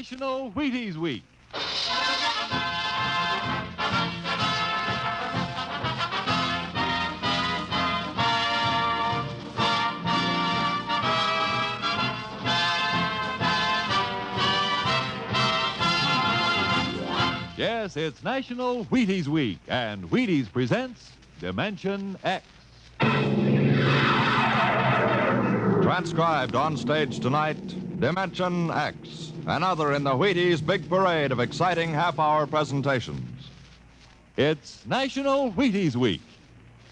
National Wheaties Week. Yes, it's National Wheaties Week, and Wheaties presents Dimension X. Transcribed on stage tonight, Dimension X, another in the Wheaties big parade of exciting half-hour presentations. It's National Wheaties Week.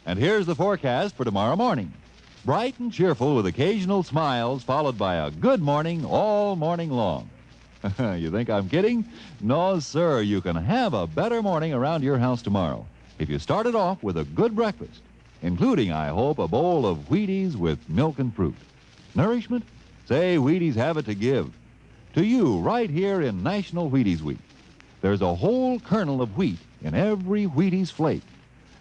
And here's the forecast for tomorrow morning. Bright and cheerful with occasional smiles, followed by a good morning all morning long. You think I'm kidding? No, sir. You can have a better morning around your house tomorrow if you start it off with a good breakfast, including, I hope, a bowl of Wheaties with milk and fruit. Nourishment? Say, Wheaties have it to give. To you, right here in National Wheaties Week. There's a whole kernel of wheat in every Wheaties flake.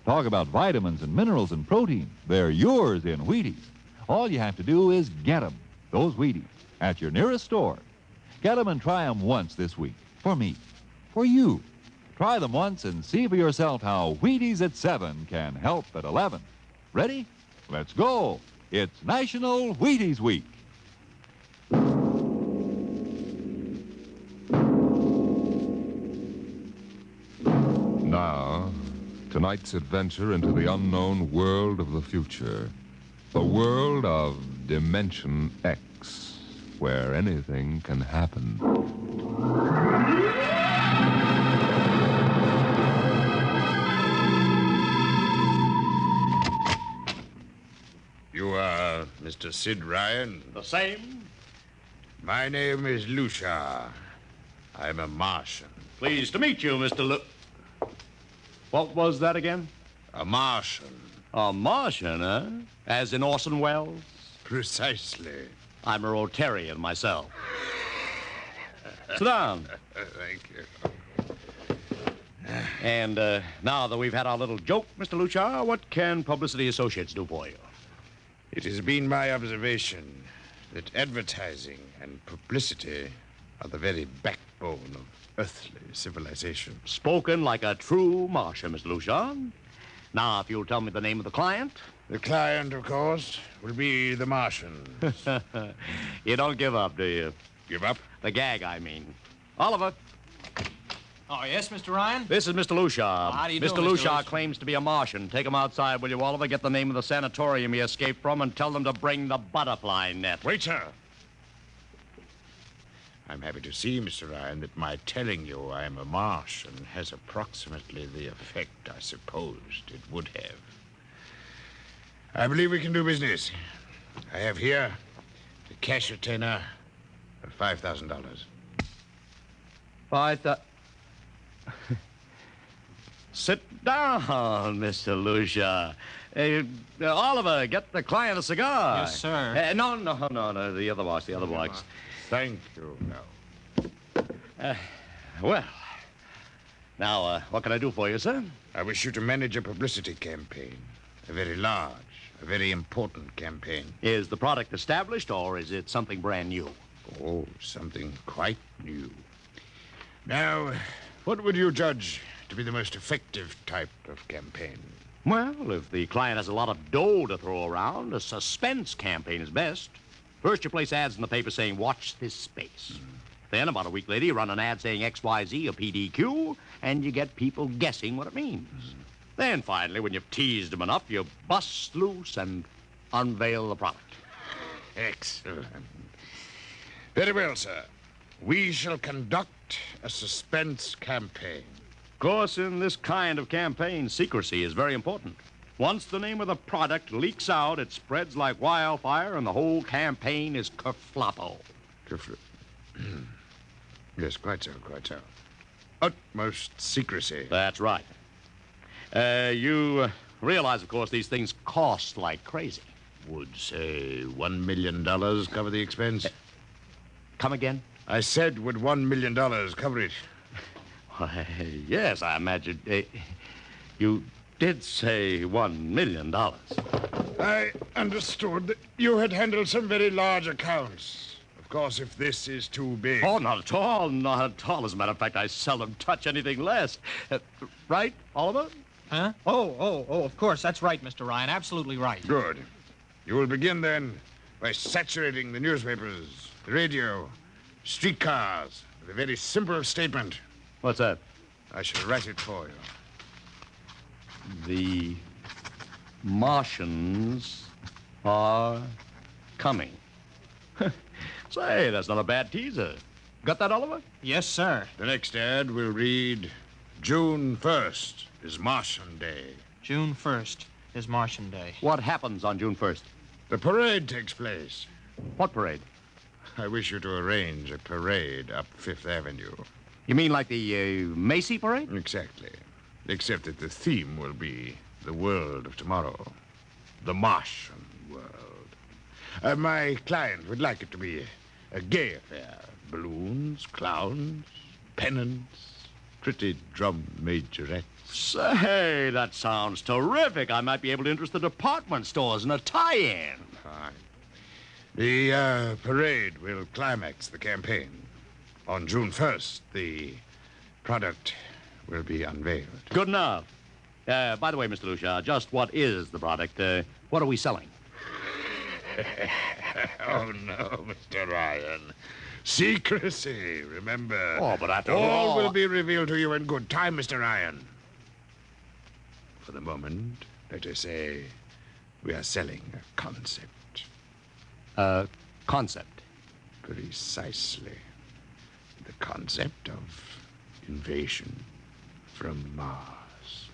Talk about vitamins and minerals and protein. They're yours in Wheaties. All you have to do is get them, those Wheaties, at your nearest store. Get them and try them once this week. For me. For you. Try them once and see for yourself how Wheaties at 7 can help at 11. Ready? Let's go. It's National Wheaties Week. Now, tonight's adventure into the unknown world of the future. The world of Dimension X, where anything can happen. You are Mr. Sid Ryan? The same. My name is Lucia. I'm a Martian. Pleased to meet you, Mr. What was that again? A Martian. A Martian, huh? As in Orson Welles? Precisely. I'm a Rotarian myself. Sit down. Thank you. And now that we've had our little joke, Mr. Lucia, what can Publicity Associates do for you? It has been my observation that advertising and publicity are the very backbone of earthly civilization. Spoken like a true Martian, Mr. Lucia. Now, if you'll tell me the name of the client. The client, of course, will be the Martian. You don't give up, do you? Give up? The gag, I mean. Oliver. Oh, yes, Mr. Ryan? This is Mr. Lucia. How do you do, Mr. Mr. Lucia Lucia? claims to be a Martian. Take him outside, will you, Oliver? Get the name of the sanatorium he escaped from and tell them to bring the butterfly net. Wait, sir. I'm happy to see, Mr. Ryan, that my telling you I am a Martian has approximately the effect I supposed it would have. I believe we can do business. I have here the cash retainer of $5,000. Sit down, Mr. Lucia. Oliver, get the client a cigar. Yes, sir. No, the other box. Thank you. No. Well, now, what can I do for you, sir? I wish you to manage a publicity campaign. A very large, a very important campaign. Is the product established, or is it something brand new? Oh, something quite new. Now, what would you judge to be the most effective type of campaign? Well, if the client has a lot of dough to throw around, a suspense campaign is best. First, you place ads in the paper saying, watch this space. Then, about a week later, you run an ad saying XYZ, a PDQ, and you get people guessing what it means. Then, finally, when you've teased them enough, you bust loose and unveil the product. Excellent. Very well, sir. We shall conduct a suspense campaign. Of course, in this kind of campaign, secrecy is very important. Once the name of the product leaks out, it spreads like wildfire, and the whole campaign is kerfloppo. Yes, quite so. Utmost secrecy. That's right. You realize, of course, these things cost like crazy. Would, say, $1 million cover the expense? Come again? I said, would $1 million cover it? Why, yes, I imagine. You did say $1 million. I understood that you had handled some very large accounts. Of Of course, if this is too big. Oh, not at all. Not at all. As a matter of fact, I seldom touch anything less. Right, Oliver? Huh? Oh, of course. That's right, Mr. Ryan. Absolutely right. Good. You will begin then by saturating the newspapers, the radio, streetcars with a very simple statement. What's that? I shall write it for you. The Martians are coming. Say, that's not a bad teaser. Got that, Oliver? Yes, sir. The next ad will read, June 1st is Martian Day. June 1st is Martian Day. What happens on June 1st? The parade takes place. What parade? I wish you to arrange a parade up Fifth Avenue. You mean like the Macy parade? Exactly. Except that the theme will be the world of tomorrow. The Martian world. My client would like it to be a gay affair. Balloons, clowns, pennants, pretty drum majorettes. Say, that sounds terrific. I might be able to interest the department stores in a tie-in. Fine. The parade will climax the campaign. On June 1st, the product will be unveiled. Good enough. By the way, Mr. Lucia, just what is the product? What are we selling? Oh, no, Mr. Ryan. Secrecy, remember. Oh, but after all all... will be revealed to you in good time, Mr. Ryan. For the moment, let us say we are selling a concept. Concept. Precisely. The concept of invasion from Mars.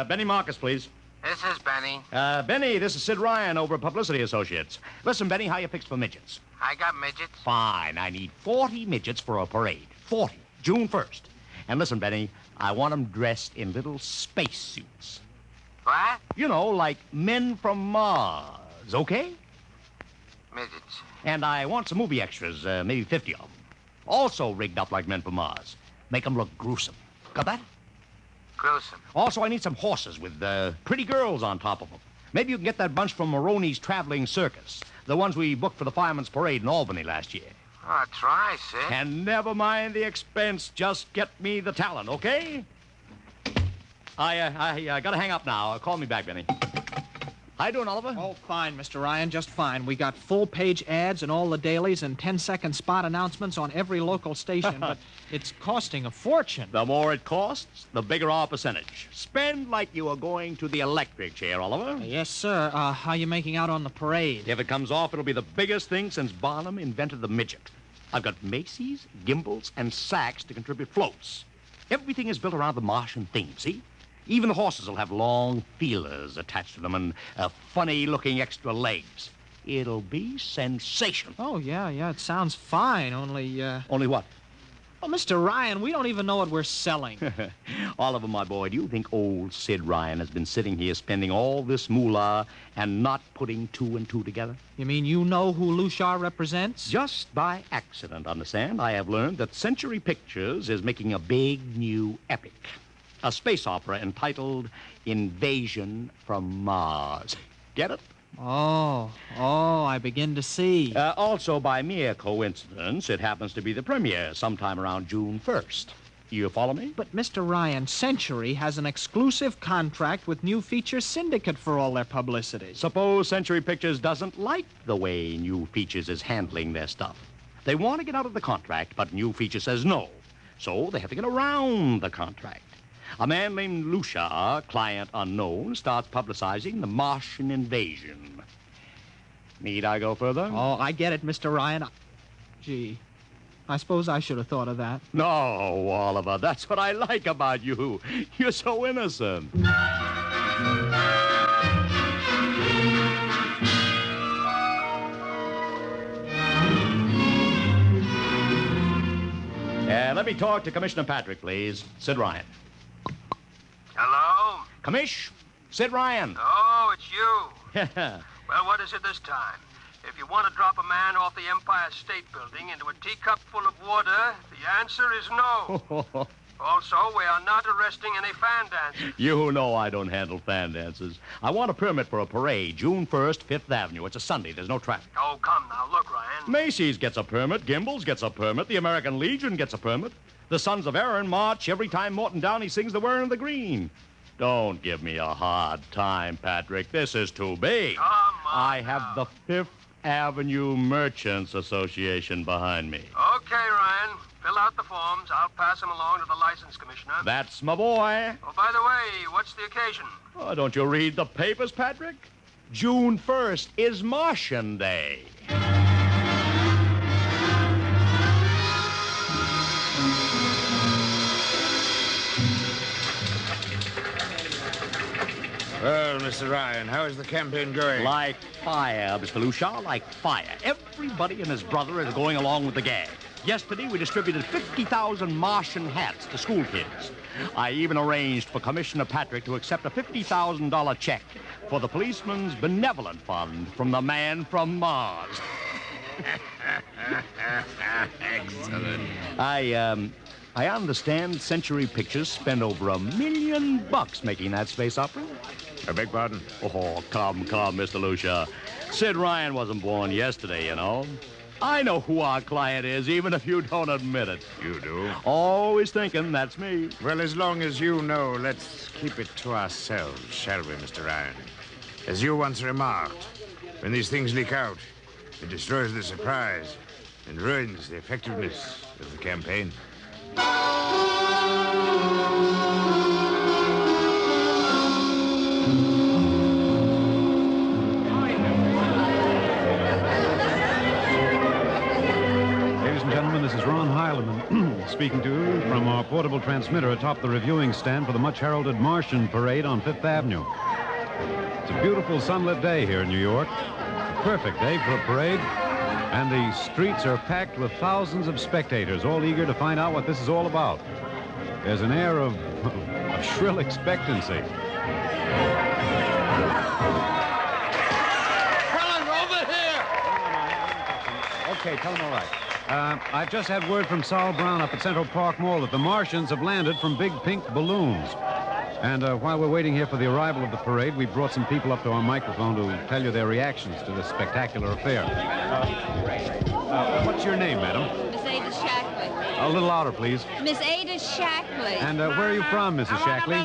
Benny Marcus, please. This is Benny. Benny, this is Sid Ryan over at Publicity Associates. Listen, Benny, how you fixed for midgets? I got midgets. Fine. I need 40 midgets for a parade. 40. June 1st. And listen, Benny, I want them dressed in little space suits. What? You know, like men from Mars, okay? Midgets. And I want some movie extras, maybe 50 of them. Also rigged up like men from Mars. Make them look gruesome. Got that? Gruesome. Also, I need some horses with pretty girls on top of them. Maybe you can get that bunch from Maroney's Traveling Circus. The ones we booked for the Fireman's Parade in Albany last year. Oh, try, Sid. And never mind the expense. Just get me the talent, okay? I gotta hang up now. Call me back, Benny. How you doing, Oliver? Oh, fine, Mr. Ryan, just fine. We got full-page ads in all the dailies and 10-second spot announcements on every local station, but it's costing a fortune. The more it costs, the bigger our percentage. Spend like you are going to the electric chair, Oliver. Yes, sir. How you making out on the parade? If it comes off, it'll be the biggest thing since Barnum invented the midget. I've got Macy's, gimbals, and sacks to contribute floats. Everything is built around the Martian theme, see? Even the horses will have long feelers attached to them and funny-looking extra legs. It'll be sensational. Oh, yeah, it sounds fine, only, Only what? Oh, Mr. Ryan, we don't even know what we're selling. Oliver, my boy, do you think old Sid Ryan has been sitting here spending all this moolah and not putting two and two together? You mean you know who Lucia represents? Just by accident, understand, I have learned that Century Pictures is making a big new epic. A space opera entitled Invasion from Mars. Get it? Oh, I begin to see. Also, by mere coincidence, it happens to be the premiere sometime around June 1st. You follow me? But, Mr. Ryan, Century has an exclusive contract with New Features Syndicate for all their publicity. Suppose Century Pictures doesn't like the way New Features is handling their stuff. They want to get out of the contract, but New Features says no. So they have to get around the contract. A man named Lucia, client unknown, starts publicizing the Martian invasion. Need I go further? Oh, I get it, Mr. Ryan. Gee, I suppose I should have thought of that. No, Oliver, that's what I like about you. You're so innocent. Let me talk to Commissioner Patrick, please. Sid Ryan. Hello? Commish, Sid Ryan. Oh, it's you. Yeah. Well, what is it this time? If you want to drop a man off the Empire State Building into a teacup full of water, the answer is no. Also, we are not arresting any fan dancers. You know I don't handle fan dances. I want a permit for a parade, June 1st, 5th Avenue. It's a Sunday. There's no traffic. Oh, come now. Look, Ryan. Macy's gets a permit. Gimbel's gets a permit. The American Legion gets a permit. The Sons of Erin march every time Morton Downey sings the Wearing of the Green. Don't give me a hard time, Patrick. This is too big. Come on I have now. the Fifth Avenue Merchants Association behind me. Okay, Ryan. Fill out the forms. I'll pass them along to the license commissioner. That's my boy. Oh, by the way, what's the occasion? Oh, don't you read the papers, Patrick? June 1st is Martian Day. Well, Mr. Ryan, how is the campaign going? Like fire, Mr. Lucia, like fire. Everybody and his brother is going along with the gag. Yesterday, we distributed 50,000 Martian hats to school kids. I even arranged for Commissioner Patrick to accept a $50,000 check for the Policeman's Benevolent Fund from the man from Mars. Excellent. I understand Century Pictures spent over $1 million making that space opera. I beg pardon? Oh, come, Mr. Lucia. Sid Ryan wasn't born yesterday, you know. I know who our client is, even if you don't admit it. You do? Always thinking that's me. Well, as long as you know, let's keep it to ourselves, shall we, Mr. Ryan? As you once remarked, when these things leak out, it destroys the surprise and ruins the effectiveness of the campaign. Ladies and gentlemen, this is Ron Heileman speaking to you from our portable transmitter atop the reviewing stand for the much-heralded Martian Parade on Fifth Avenue. It's a beautiful sunlit day here in New York. A perfect day for a parade. And the streets are packed with thousands of spectators, all eager to find out what this is all about. There's an air of shrill expectancy. Okay, tell him all right. I've just had word from Sol Brown up at Central Park Mall that the Martians have landed from big pink balloons. And while we're waiting here for the arrival of the parade, we brought some people up to our microphone to tell you their reactions to this spectacular affair. What's your name, madam? Miss Ada Shackley. A little louder, please. Miss Ada Shackley. And where are you from, Mrs. Shackley?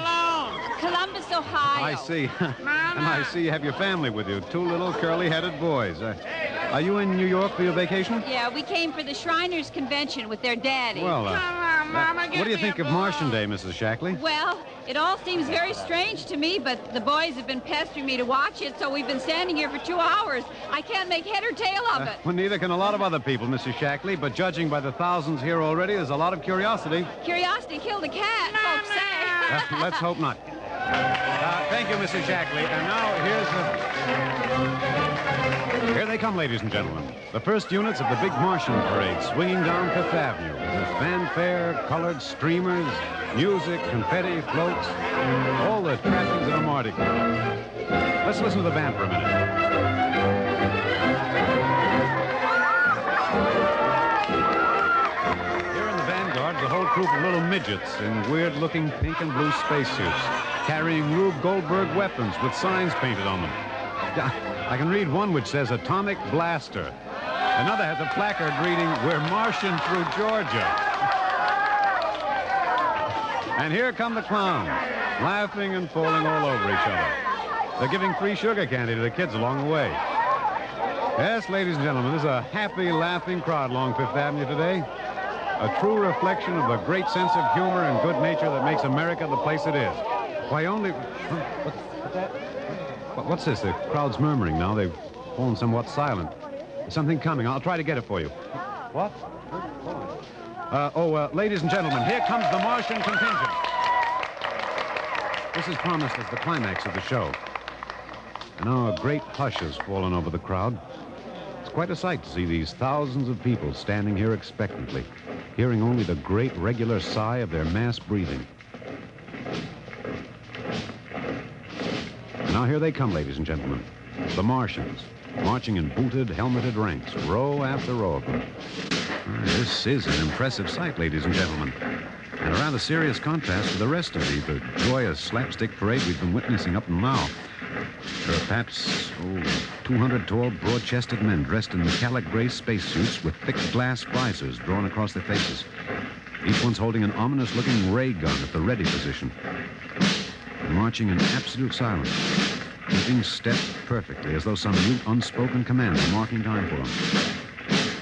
Columbus, Ohio. I see. And I see you have your family with you, two little curly-headed boys. Are you in New York for your vacation? Yeah, we came for the Shriners Convention with their daddy. Well, what do you think of Martian Day, Mrs. Shackley? Well, it all seems very strange to me, but the boys have been pestering me to watch it, so we've been standing here for 2 hours. I can't make head or tail of it. Well, neither can a lot of other people, Mrs. Shackley, but judging by the thousands here already, there's a lot of curiosity. Curiosity killed a cat, folks say. Let's hope not. Thank you, Mrs. Shackley. And now here they come, ladies and gentlemen. The first units of the big Martian parade swinging down Fifth Avenue with fanfare, colored streamers, music, confetti, floats, all the trappings of a Mardi Gras. Let's listen to the band for a minute. Here in the vanguard, the whole troop of little midgets in weird-looking pink and blue spacesuits, carrying Rube Goldberg weapons with signs painted on them. I can read one which says Atomic Blaster. Another has a placard reading, "We're Martian through Georgia." And here come the clowns, laughing and falling all over each other. They're giving free sugar candy to the kids along the way. Yes, ladies and gentlemen, there's a happy, laughing crowd along Fifth Avenue today. A true reflection of the great sense of humor and good nature that makes America the place it is. Why, only... What's that? What's this? The crowd's murmuring now. They've fallen somewhat silent. There's something coming. I'll try to get it for you. What? Ladies and gentlemen, here comes the Martian contingent. This is promised as the climax of the show. And now a great hush has fallen over the crowd. It's quite a sight to see these thousands of people standing here expectantly, hearing only the great regular sigh of their mass breathing. Now here they come, ladies and gentlemen, the Martians. marching in booted, helmeted ranks, row after row of them. This is an impressive sight, ladies and gentlemen, and a rather serious contrast to the rest of the joyous slapstick parade we've been witnessing up until now. There are perhaps, 200 tall, broad-chested men dressed in metallic gray spacesuits with thick glass visors drawn across their faces. Each one's holding an ominous-looking ray gun at the ready position. They're marching in absolute silence, keeping step perfectly, as though some mute, unspoken command were marking time for them.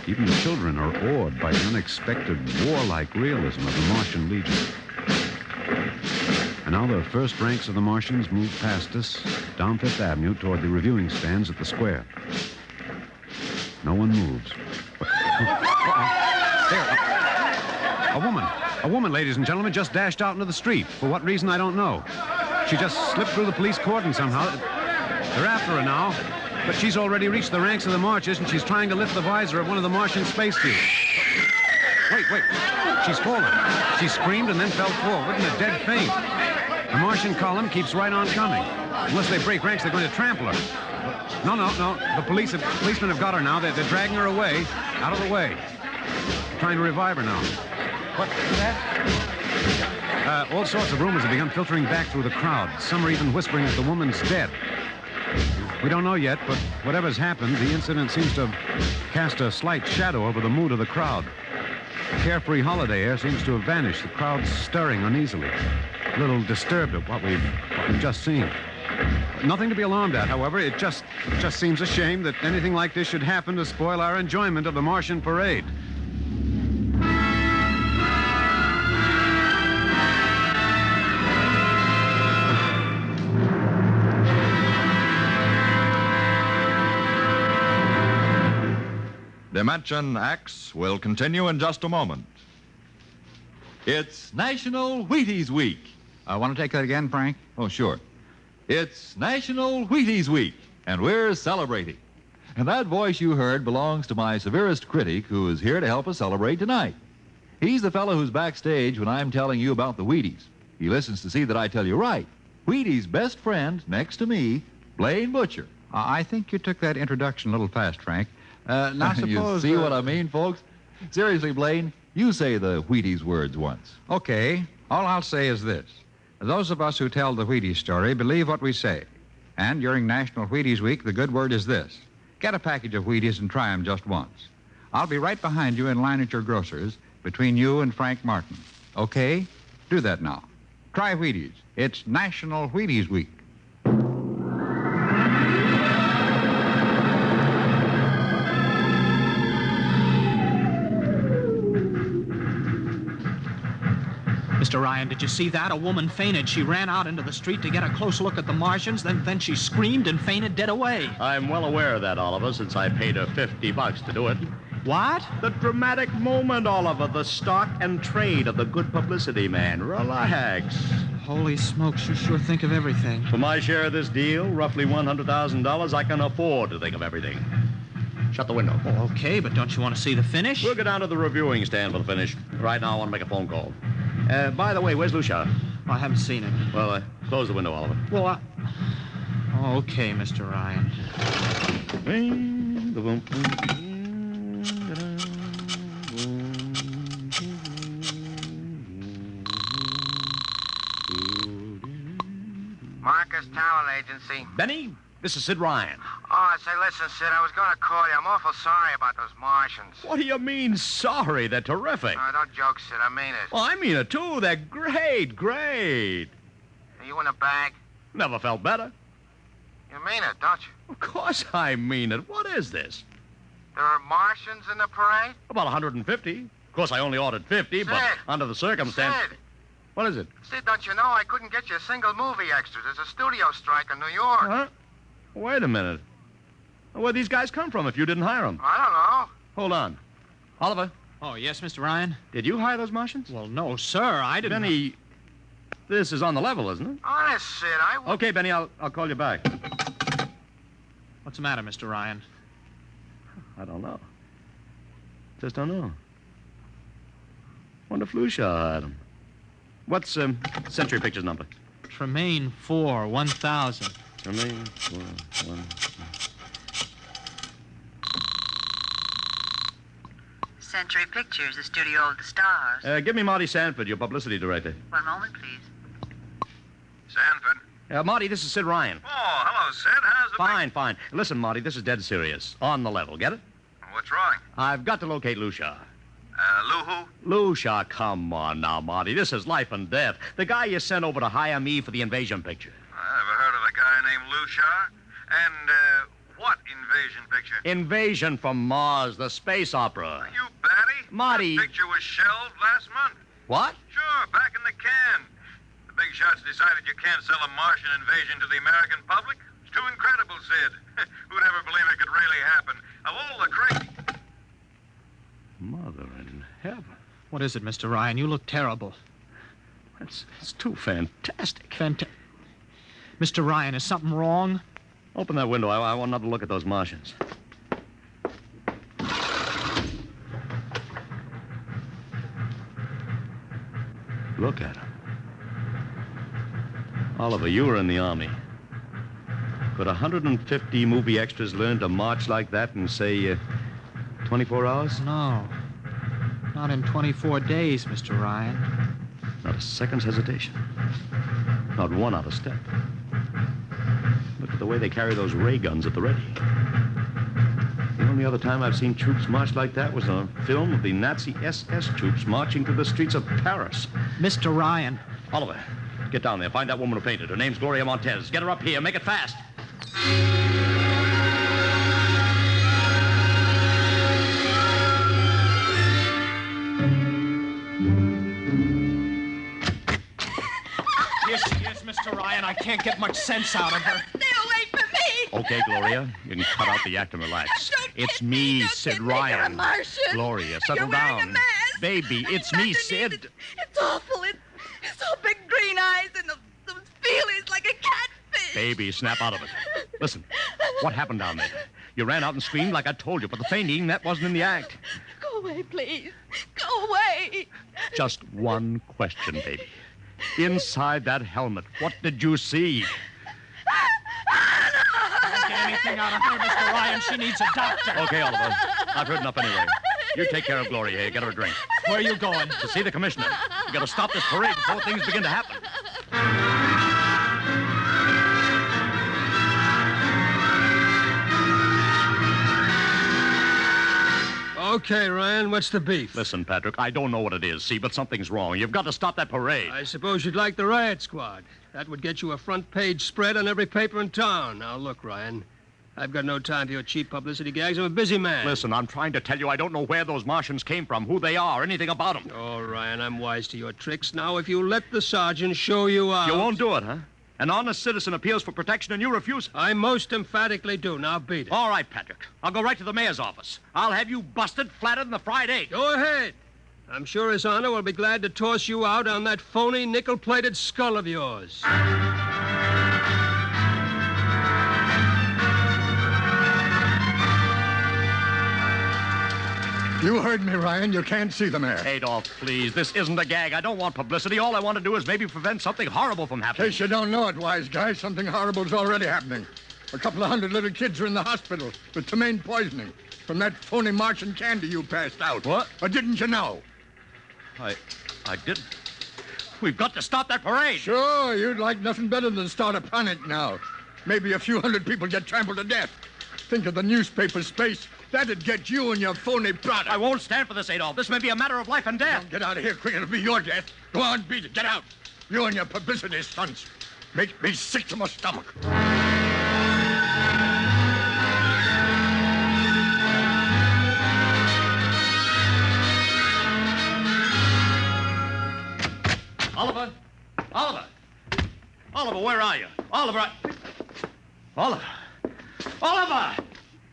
Even the children are awed by the unexpected, warlike realism of the Martian Legion. And now the first ranks of the Martians move past us down Fifth Avenue toward the reviewing stands at the square. No one moves. There, a woman, ladies and gentlemen, just dashed out into the street. For what reason, I don't know. She just slipped through the police cordon somehow. They're after her now, but she's already reached the ranks of the marchers, and she's trying to lift the visor of one of the Martian spacesuits. Wait. She's fallen. She screamed and then fell forward in a dead faint. The Martian column keeps right on coming. Unless they break ranks, they're going to trample her. No. The policemen have got her now. They're dragging her away, out of the way. Trying to revive her now. What's that? All sorts of rumors have begun filtering back through the crowd. Some are even whispering that the woman's dead. We don't know yet, but whatever's happened, the incident seems to have cast a slight shadow over the mood of the crowd. The carefree holiday air seems to have vanished. The crowd's stirring uneasily, a little disturbed at what we've just seen. Nothing to be alarmed at, however. It just seems a shame that anything like this should happen to spoil our enjoyment of the Martian parade. Dimension X will continue in just a moment. It's National Wheaties Week. Want to take that again, Frank? Oh, sure. It's National Wheaties Week, and we're celebrating. And that voice you heard belongs to my severest critic, who is here to help us celebrate tonight. He's the fellow who's backstage when I'm telling you about the Wheaties. He listens to see that I tell you right. Wheaties' best friend, next to me, Blaine Butcher. I think you took that introduction a little fast, Frank. Now suppose... You see what I mean, folks? Seriously, Blaine, you say the Wheaties words once. Okay. All I'll say is this. Those of us who tell the Wheaties story believe what we say. And during National Wheaties Week, the good word is this. Get a package of Wheaties and try them just once. I'll be right behind you in line at your grocer's, between you and Frank Martin. Okay? Do that now. Try Wheaties. It's National Wheaties Week. Mr. Ryan, did you see that? A woman fainted. She ran out into the street to get a close look at the Martians, then she screamed and fainted dead away. I'm well aware of that, Oliver, since I paid her $50 to do it. What? The dramatic moment, Oliver. The stock and trade of the good publicity man. Relax. Holy smokes, you sure think of everything. For my share of this deal, roughly $100,000, I can afford to think of everything. Shut the window. Oh, okay, but don't you want to see the finish? We'll go down to the reviewing stand for the finish. Right now, I want to make a phone call. By the way, where's Lucia? I haven't seen him. Well, close the window, Oliver. Well, Oh, okay, Mr. Ryan. Marcus Talent Agency. Benny, this is Sid Ryan. Oh, say, listen, Sid, I was going to call you. I'm awful sorry about those Martians. What do you mean, sorry? They're terrific. No, don't joke, Sid. I mean it. Well, I mean it, too. They're great. Are you in a bag? Never felt better. You mean it, don't you? Of course I mean it. What is this? There are Martians in the parade? About 150. Of course, I only ordered 50, but under the circumstance... Sid! What is it? Sid, don't you know I couldn't get you a single movie extra? There's a studio strike in New York. Huh? Wait a minute. Where'd these guys come from if you didn't hire them? I don't know. Hold on. Oliver? Oh, yes, Mr. Ryan? Did you hire those Martians? Well, no, sir. I didn't... Benny, this is on the level, isn't it? Honest, Sid, I... Okay, Benny, I'll call you back. What's the matter, Mr. Ryan? I don't know. Just don't know. Wonder if Lucia hired him. What's Century Pictures number? Tremaine 4, 1000. Tremaine 4, 1... Century Pictures, the studio of the stars. Give me Marty Sanford, your publicity director. One moment, please. Sanford. Marty, this is Sid Ryan. Oh, hello, Sid. How's the... Fine. Listen, Marty, this is dead serious. On the level, get it? What's wrong? I've got to locate Lucia. Lou who? Lucia, come on now, Marty. This is life and death. The guy you sent over to hire me for the invasion picture. I never heard of a guy named Lou Shar. And, what invasion picture? Invasion from Mars, the space opera. Are you batty? Marty. That picture was shelved last month. What? Sure, back in the can. The big shots decided you can't sell a Martian invasion to the American public. It's too incredible, Sid. Who'd ever believe it could really happen? Of all the crazy... Mother in heaven. What is it, Mr. Ryan? You look terrible. It's too fantastic. Mr. Ryan, is something wrong? Open that window. I want another look at those Martians. Look at them. Oliver, you were in the Army. Could 150 movie extras learn to march like that in, say, 24 hours? No. Not in 24 days, Mr. Ryan. Not a second's hesitation. Not one out of step. Look at the way they carry those ray guns at the ready. The only other time I've seen troops march like that was on a film of the Nazi SS troops marching through the streets of Paris. Mr. Ryan. Oliver, get down there. Find that woman who painted. Her name's Gloria Montez. Get her up here. Make it fast. Yes, Mr. Ryan. I can't get much sense out of her. Stay away from me. Okay, Gloria. You can cut out the act and relax. It's me, Sid Ryan. You're a Martian. Gloria, settle You're wearing down. a mask. Baby, it's me, Sid. It's awful. It's all big green eyes and those feelings like a catfish. Baby, snap out of it. Listen, what happened down there? You ran out and screamed like I told you, but the fainting, that wasn't in the act. Go away, please. Go away. Just one question, baby. Inside that helmet, what did you see? Don't get anything out of her, Mr. Ryan. She needs a doctor. Okay, Oliver. I've heard enough anyway. You take care of Gloria here. Get her a drink. Where are you going? To see the commissioner. You gotta stop this parade before things begin to happen. Okay, Ryan, what's the beef? Listen, Patrick, I don't know what it is, see, but something's wrong. You've got to stop that parade. I suppose you'd like the riot squad. That would get you a front-page spread on every paper in town. Now, look, Ryan, I've got no time for your cheap publicity gags. I'm a busy man. Listen, I'm trying to tell you I don't know where those Martians came from, who they are, anything about them. Oh, Ryan, I'm wise to your tricks. Now, if you let the sergeant show you out... You won't do it, huh? An honest citizen appeals for protection and you refuse it. I most emphatically do. Now beat it. All right, Patrick. I'll go right to the mayor's office. I'll have you busted flatter than the fried egg. Go ahead. I'm sure His Honor will be glad to toss you out on that phony nickel-plated skull of yours. You heard me, Ryan. You can't see the mayor. Adolf, please. This isn't a gag. I don't want publicity. All I want to do is maybe prevent something horrible from happening. In case you don't know it, wise guy, something horrible's already happening. A couple of hundred little kids are in the hospital with ptomaine poisoning from that phony Martian candy you passed out. What? Or didn't you know? I didn't. We've got to stop that parade. Sure, you'd like nothing better than start a panic now. Maybe a few hundred people get trampled to death. Think of the newspaper space. That'd get you and your phony product. I won't stand for this, Adolf. This may be a matter of life and death. Don't get out of here quick. It'll be your death. Go on, beat it. Get out. You and your publicity stunts make me sick to my stomach. Oliver! Oliver! Oliver, where are you? Oliver! Oliver! Oliver!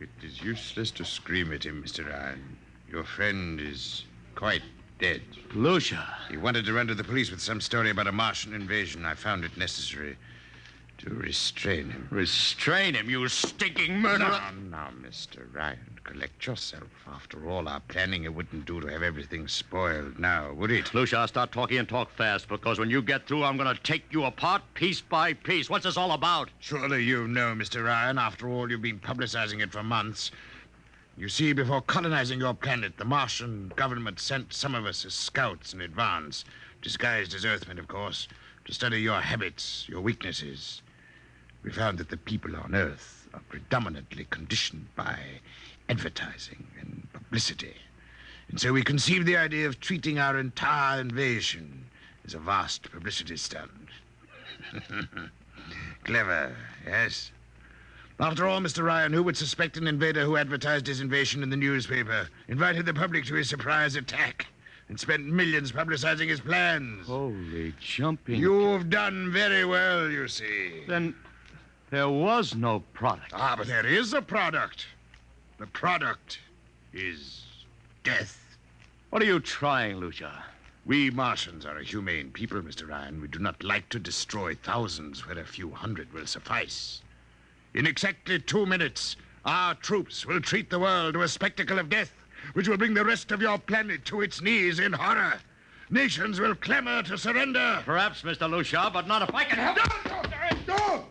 It is useless to scream at him, Mr. Ryan. Your friend is quite dead. Lucia. He wanted to run to the police with some story about a Martian invasion. I found it necessary to restrain him. Restrain him, you stinking murderer. Now, Mr. Ryan, collect yourself. After all our planning, it wouldn't do to have everything spoiled now, would it? Lucia, start talking and talk fast, because when you get through, I'm going to take you apart piece by piece. What's this all about? Surely you know, Mr. Ryan. After all, you've been publicizing it for months. You see, before colonizing your planet, the Martian government sent some of us as scouts in advance, disguised as Earthmen, of course, to study your habits, your weaknesses. We found that the people on Earth are predominantly conditioned by advertising and publicity. And so we conceived the idea of treating our entire invasion as a vast publicity stunt. Clever, yes? After all, Mr. Ryan, who would suspect an invader who advertised his invasion in the newspaper, invited the public to his surprise attack, and spent millions publicizing his plans? Holy jumping. You've done very well, you see. Then there was no product. Ah, but there is a product. The product is death. What are you trying, Lucia? We Martians are a humane people, Mr. Ryan. We do not like to destroy thousands where a few hundred will suffice. In exactly 2 minutes, our troops will treat the world to a spectacle of death, which will bring the rest of your planet to its knees in horror. Nations will clamor to surrender. Perhaps, Mr. Lucia, but not if I can help. No!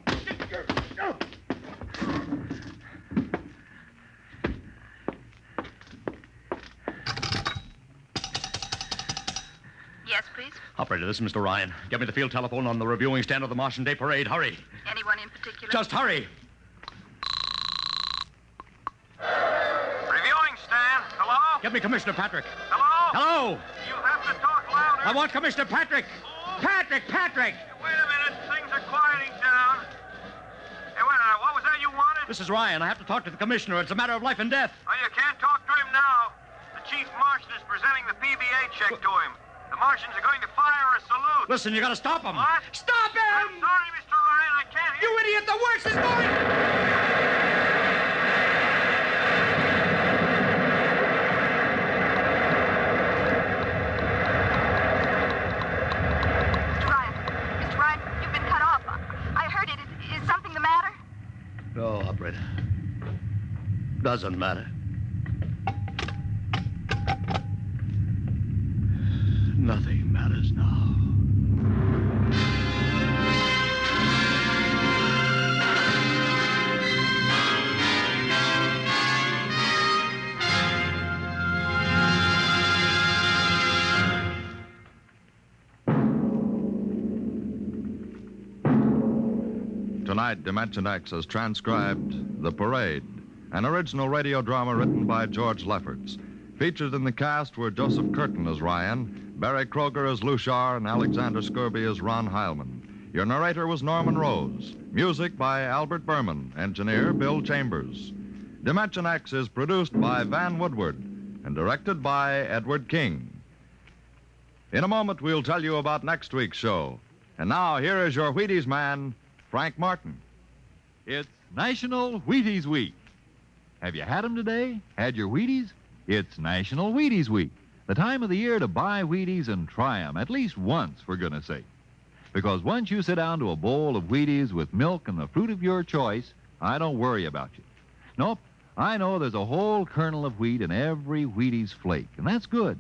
Yes, please. Operator, this is Mr. Ryan. Get me the field telephone on the reviewing stand of the Martian Day Parade. Hurry. Anyone in particular? Just hurry. Reviewing stand. Hello? Get me Commissioner Patrick. Hello? Hello. You'll have to talk louder. I want Commissioner Patrick. Patrick! Wait a minute. Things are quieting down. Hey, wait a minute. What was that you wanted? This is Ryan. I have to talk to the commissioner. It's a matter of life and death. Oh, you can't talk to him now. The chief Martian is presenting the PBA check to him. The Martians are going to fire a salute. Listen, you gotta stop him. What? Stop him! I'm sorry, Mr. Ryan. I can't hear You idiot! The works is going... Mr. Ryan, you've been cut off. I heard it. Is something the matter? No, operator. Doesn't matter. Nothing matters now. Tonight, Dimension X has transcribed The Parade, an original radio drama written by George Lefferts. Featured in the cast were Joseph Curtin as Ryan, Barry Kroger as Luchar, and Alexander Skirby as Ron Heilman. Your narrator was Norman Rose. Music by Albert Berman. Engineer Bill Chambers. Dimension X is produced by Van Woodward and directed by Edward King. In a moment, we'll tell you about next week's show. And now, here is your Wheaties man, Frank Martin. It's National Wheaties Week. Have you had them today? Had your Wheaties? It's National Wheaties Week, the time of the year to buy Wheaties and try them, at least once, for goodness sake. Because once you sit down to a bowl of Wheaties with milk and the fruit of your choice, I don't worry about you. Nope, I know there's a whole kernel of wheat in every Wheaties flake, and that's good.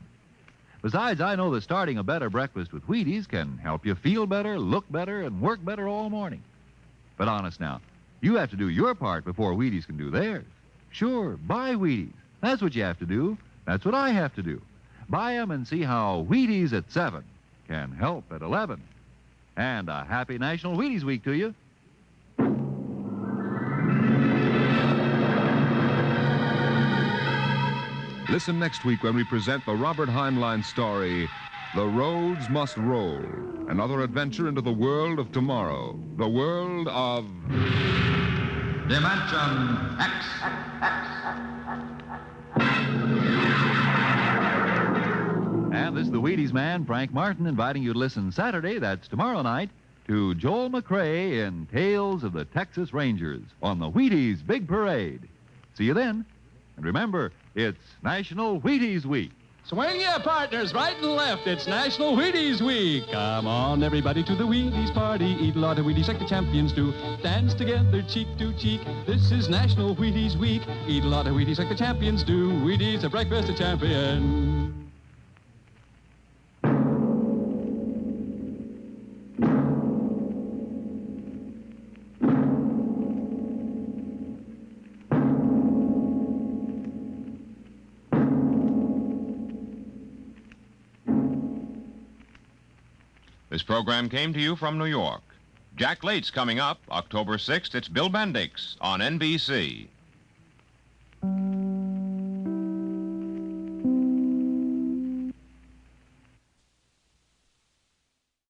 Besides, I know that starting a better breakfast with Wheaties can help you feel better, look better, and work better all morning. But honest now, you have to do your part before Wheaties can do theirs. Sure, buy Wheaties. That's what you have to do. That's what I have to do. Buy them and see how Wheaties at 7 can help at 11. And a happy National Wheaties Week to you. Listen next week when we present the Robert Heinlein story, The Roads Must Roll. Another adventure into the world of tomorrow. The world of... Dimension X. And this is the Wheaties man, Frank Martin, inviting you to listen Saturday, that's tomorrow night, to Joel McRae in Tales of the Texas Rangers on the Wheaties Big Parade. See you then. And remember, it's National Wheaties Week. Swing your partners right and left. It's National Wheaties Week. Come on, everybody, to the Wheaties party. Eat a lot of Wheaties like the champions do. Dance together, cheek to cheek. This is National Wheaties Week. Eat a lot of Wheaties like the champions do. Wheaties, a breakfast of champions. This program came to you from New York. Jack Late's coming up October 6th. It's Bill Bendix on NBC.